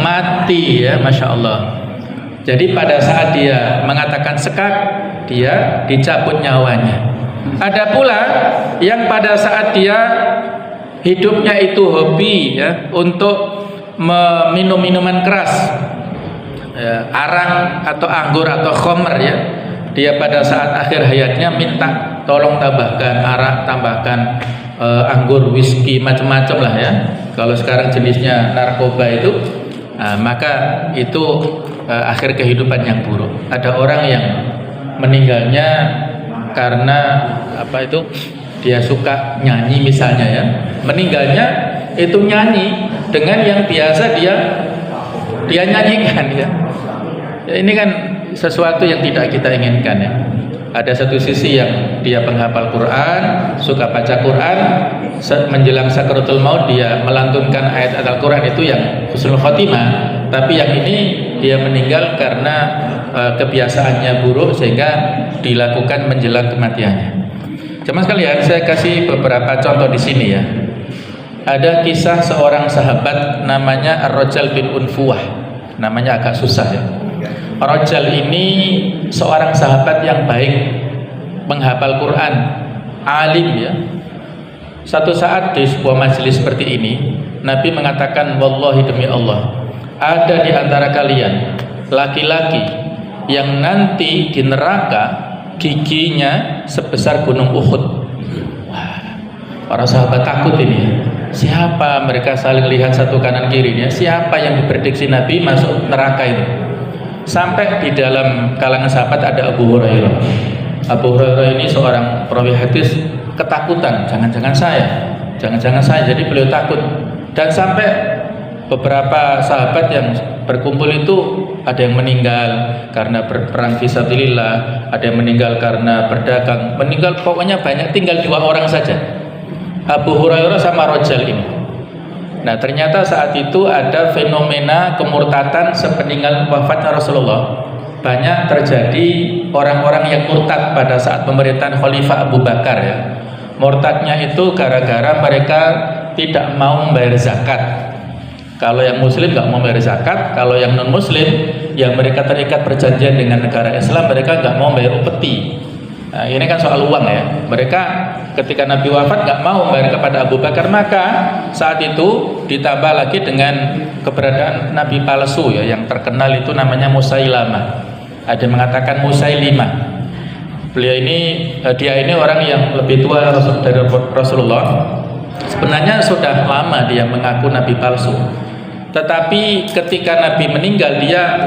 mati ya, Masya Allah. Jadi pada saat dia mengatakan sekak, dia dicabut nyawanya. Ada pula yang pada saat dia hidupnya itu hobi ya untuk meminum minuman keras ya, arang atau anggur atau khamr ya, dia pada saat akhir hayatnya minta tolong tambahkan arak, tambahkan anggur, whisky, macam-macam lah ya. Kalau sekarang jenisnya narkoba itu, maka itu akhir kehidupan yang buruk. Ada orang yang meninggalnya karena apa itu, dia suka nyanyi misalnya ya, meninggalnya itu nyanyi dengan yang biasa dia nyanyikan ya. Ini kan sesuatu yang tidak kita inginkan ya. Ada satu sisi yang dia penghafal Quran, suka baca Quran, menjelang sakaratul maut dia melantunkan ayat Al-Quran, itu yang husnul khotimah. Tapi yang ini dia meninggal karena kebiasaannya buruk sehingga dilakukan menjelang kematiannya. Jemaah sekalian, saya kasih beberapa contoh di sini ya. Ada kisah seorang sahabat namanya Ar-Rajal bin Unfuwah. Namanya agak susah ya. Ar-Rajal ini seorang sahabat yang baik, menghafal Quran, alim ya. Satu saat di sebuah majelis seperti ini, Nabi mengatakan, wallahi demi Allah, ada di antara kalian laki-laki yang nanti di neraka giginya sebesar gunung Uhud. Wah, para sahabat takut ini. Siapa? Mereka saling lihat satu kanan kirinya. Siapa yang diprediksi Nabi masuk neraka itu? Sampai di dalam kalangan sahabat ada Abu Hurairah. Abu Hurairah ini seorang perawi hadis, ketakutan. Jangan-jangan saya. Jadi beliau takut. Dan sampai beberapa sahabat yang berkumpul itu ada yang meninggal karena berperang fisabilillah, ada yang meninggal karena berdagang, meninggal pokoknya banyak, tinggal 2 orang saja, Abu Hurairah sama Rajal ini. Nah, ternyata saat itu ada fenomena kemurtatan sepeninggal wafatnya Rasulullah. Banyak terjadi orang-orang yang murtad pada saat pemerintahan Khalifah Abu Bakar ya. Murtadnya itu gara-gara mereka tidak mau membayar zakat. Kalau yang muslim nggak mau bayar zakat, kalau yang non muslim yang mereka terikat perjanjian dengan negara Islam, mereka nggak mau bayar upeti. Nah, ini kan soal uang ya. Mereka ketika Nabi wafat nggak mau bayar kepada Abu Bakar, maka saat itu ditambah lagi dengan keberadaan Nabi palsu ya, yang terkenal itu namanya Musailamah. Ada yang mengatakan Musailimah. Beliau ini, dia ini orang yang lebih tua dari Rasulullah. Sebenarnya sudah lama dia mengaku Nabi palsu. Tetapi ketika Nabi meninggal, dia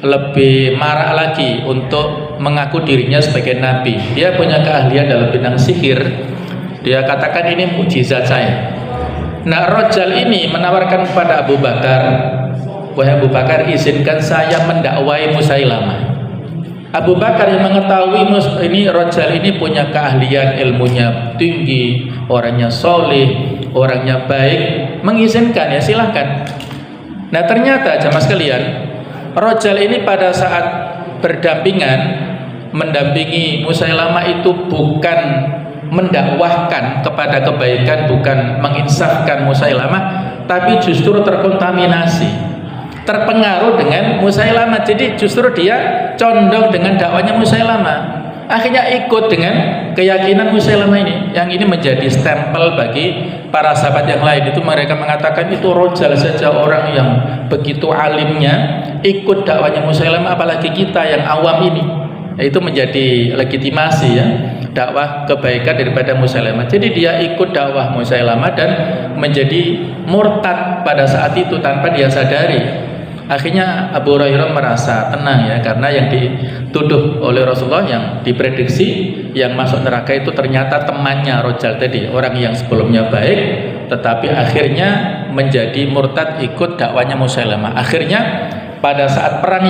lebih marah lagi untuk mengaku dirinya sebagai nabi. Dia punya keahlian dalam bidang sihir. Dia katakan ini mukjizat saya. Nah, Rajal ini menawarkan kepada Abu Bakar, wahai Abu Bakar, izinkan saya mendakwai Musailamah. Abu Bakar yang mengetahui ini Rajal ini punya keahlian, ilmunya tinggi, orangnya soleh, orangnya baik, mengizinkan, ya silahkan. Nah, ternyata jamaah sekalian, Rajal ini pada saat berdampingan mendampingi Musailamah itu bukan mendakwahkan kepada kebaikan, bukan menginsafkan Musailamah, tapi justru terkontaminasi, terpengaruh dengan Musailamah. Jadi justru dia condong dengan dakwanya Musailamah, akhirnya ikut dengan keyakinan Musailamah ini. Yang ini menjadi stempel bagi para sahabat yang lain. Itu mereka mengatakan itu Rajal saja orang yang begitu alimnya ikut dakwanya Musailamah, apalagi kita yang awam ini. Itu menjadi legitimasi, ya, dakwah kebaikan daripada Musailamah. Jadi dia ikut dakwah Musailamah dan menjadi murtad pada saat itu tanpa dia sadari. Akhirnya Abu Hurairah merasa tenang, ya, karena yang dituduh oleh Rasulullah, yang diprediksi yang masuk neraka itu ternyata temannya Rajal tadi, orang yang sebelumnya baik tetapi akhirnya menjadi murtad ikut dakwanya Musailamah. Akhirnya pada saat perang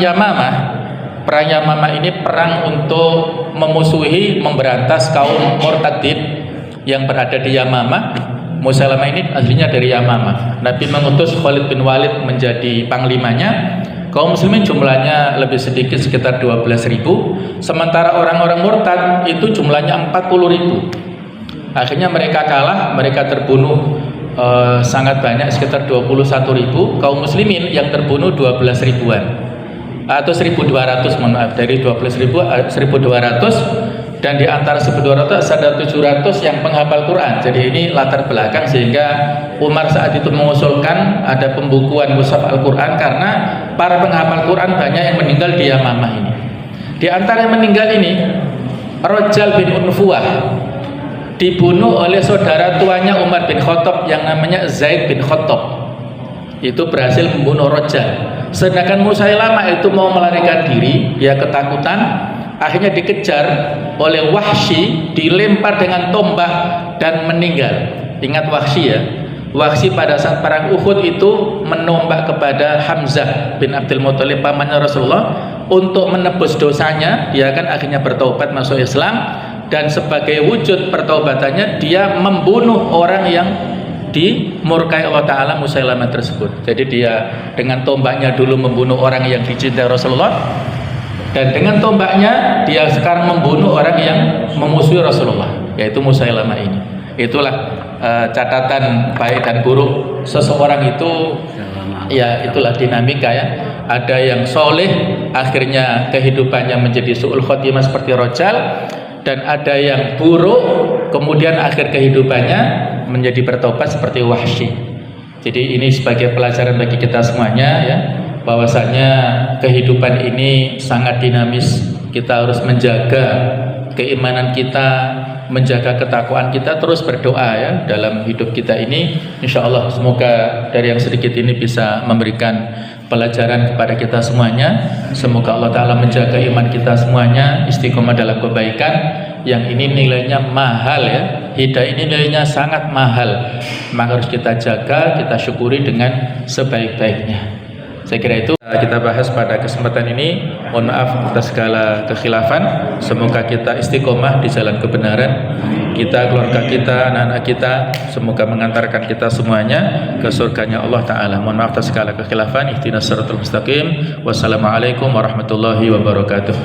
Yamamah ini perang untuk memusuhi, memberantas kaum murtadin yang berada di Yamamah. Musailamah ini aslinya dari Yamamah. Nabi mengutus Khalid bin Walid menjadi panglimanya. Kaum muslimin jumlahnya lebih sedikit, sekitar 12.000, sementara orang-orang murtad itu jumlahnya 40.000. Akhirnya mereka kalah, mereka terbunuh sangat banyak, sekitar 21.000. Kaum muslimin yang terbunuh 12.000-an atau 1.200, mohon maaf, dari 12.000 1.200, dan di antara 1.200 ada 700 yang penghafal Quran. Jadi ini latar belakang sehingga Umar saat itu mengusulkan ada pembukuan mushaf Al-Quran karena para penghafal Quran banyak yang meninggal di Yamamah ini. Di antara yang meninggal ini Rajal bin Unfuwah dibunuh oleh saudara tuanya Umar bin Khattab yang namanya Zaid bin Khattab. Itu berhasil membunuh Rajal. Sedangkan Musailamah itu mau melarikan diri, dia ketakutan, akhirnya dikejar oleh Wahsy, dilempar dengan tombak dan meninggal. Ingat Wahsy, ya, Wahsy pada saat perang Uhud itu menombak kepada Hamzah bin Abdul Muthalib, pamannya Rasulullah, untuk menebus dosanya. Dia kan akhirnya bertobat masuk Islam, dan sebagai wujud pertaubatannya dia membunuh orang yang dimurkai Allah Ta'ala, Musailamah tersebut. Jadi dia dengan tombaknya dulu membunuh orang yang dicintai Rasulullah, dan dengan tombaknya dia sekarang membunuh orang yang memusuhi Rasulullah, yaitu Musailamah ini. Itulah catatan baik dan buruk seseorang itu, ya itulah dinamika, ya. Ada yang soleh akhirnya kehidupannya menjadi su'ul khotimah seperti Rajal, dan ada yang buruk kemudian akhir kehidupannya menjadi bertobat seperti Wahsy. Jadi ini sebagai pelajaran bagi kita semuanya, ya, bahwasanya kehidupan ini sangat dinamis. Kita harus menjaga keimanan kita, menjaga ketakwaan kita, terus berdoa, ya, dalam hidup kita ini. Insya Allah semoga dari yang sedikit ini bisa memberikan pelajaran kepada kita semuanya. Semoga Allah Ta'ala menjaga iman kita semuanya, istiqomah dalam kebaikan. Yang ini nilainya mahal, ya, hidayah ini nilainya sangat mahal, maka harus kita jaga, kita syukuri dengan sebaik-baiknya. Saya kira itu kita bahas pada kesempatan ini. Mohon maaf atas segala kekhilafan. Semoga kita istiqomah di jalan kebenaran. Kita, keluarga kita, anak-anak kita, semoga mengantarkan kita semuanya ke surganya Allah Ta'ala. Mohon maaf atas segala kekhilafan. Ihdinas siratal mustaqim. Wassalamualaikum warahmatullahi wabarakatuh.